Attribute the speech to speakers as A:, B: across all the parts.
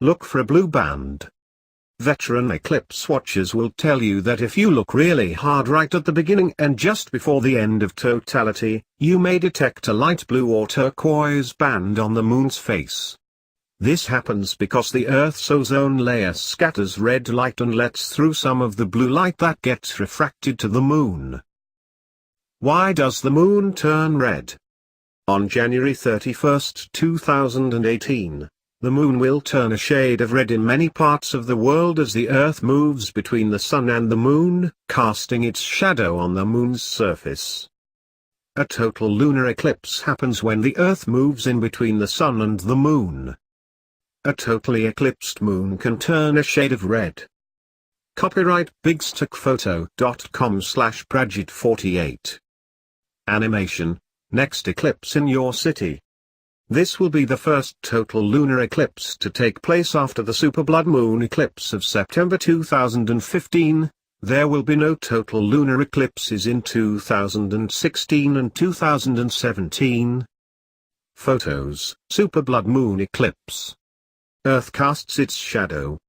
A: Look for a blue band. Veteran eclipse watchers will tell you that if you look really hard right at the beginning and just before the end of totality, you may detect a light blue or turquoise band on the moon's face. This happens because the Earth's ozone layer scatters red light and lets through some of the blue light that gets refracted to the moon. Why does the moon turn red? On January 31, 2018, the moon will turn a shade of red in many parts of the world as the Earth moves between the sun and the moon, casting its shadow on the moon's surface. A total lunar eclipse happens when the Earth moves in between the sun and the moon. A totally eclipsed moon can turn a shade of red. Copyright bigstockphoto.com/Prajit48. Animation, next eclipse in your city. This will be the first total lunar eclipse to take place after the super blood moon eclipse of September 2015. There will be no total lunar eclipses in 2016 and 2017. Photos: super blood moon eclipse. Earth casts its shadow.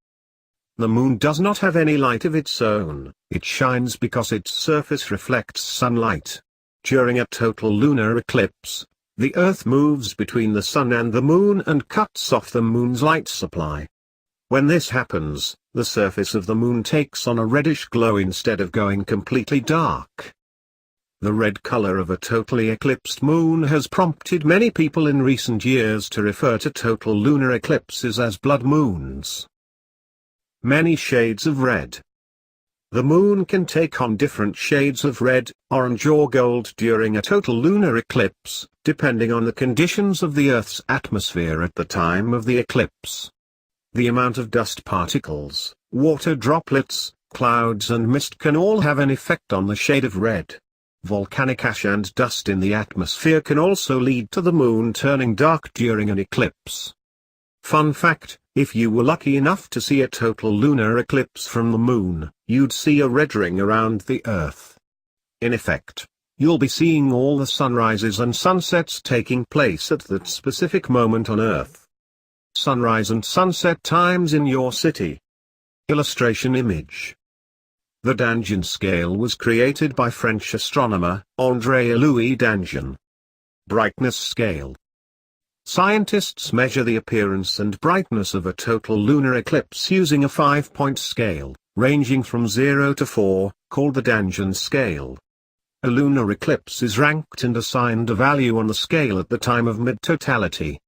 A: The moon does not have any light of its own, it shines because its surface reflects sunlight. During a total lunar eclipse, the Earth moves between the sun and the moon and cuts off the moon's light supply. When this happens, the surface of the moon takes on a reddish glow instead of going completely dark. The red color of a totally eclipsed moon has prompted many people in recent years to refer to total lunar eclipses as blood moons. Many shades of red. The moon can take on different shades of red, orange or gold during a total lunar eclipse, depending on the conditions of the Earth's atmosphere at the time of the eclipse. The amount of dust particles, water droplets, clouds and mist can all have an effect on the shade of red. Volcanic ash and dust in the atmosphere can also lead to the moon turning dark during an eclipse. Fun fact: if you were lucky enough to see a total lunar eclipse from the moon, you'd see a red ring around the Earth. In effect, you'll be seeing all the sunrises and sunsets taking place at that specific moment on Earth. Sunrise and sunset times in your city. Illustration image. The Danjon scale was created by French astronomer, André-Louis Danjon. Brightness scale. Scientists measure the appearance and brightness of a total lunar eclipse using a 5-point scale, ranging from 0 to 4, called the Danjon scale. A lunar eclipse is ranked and assigned a value on the scale at the time of mid-totality.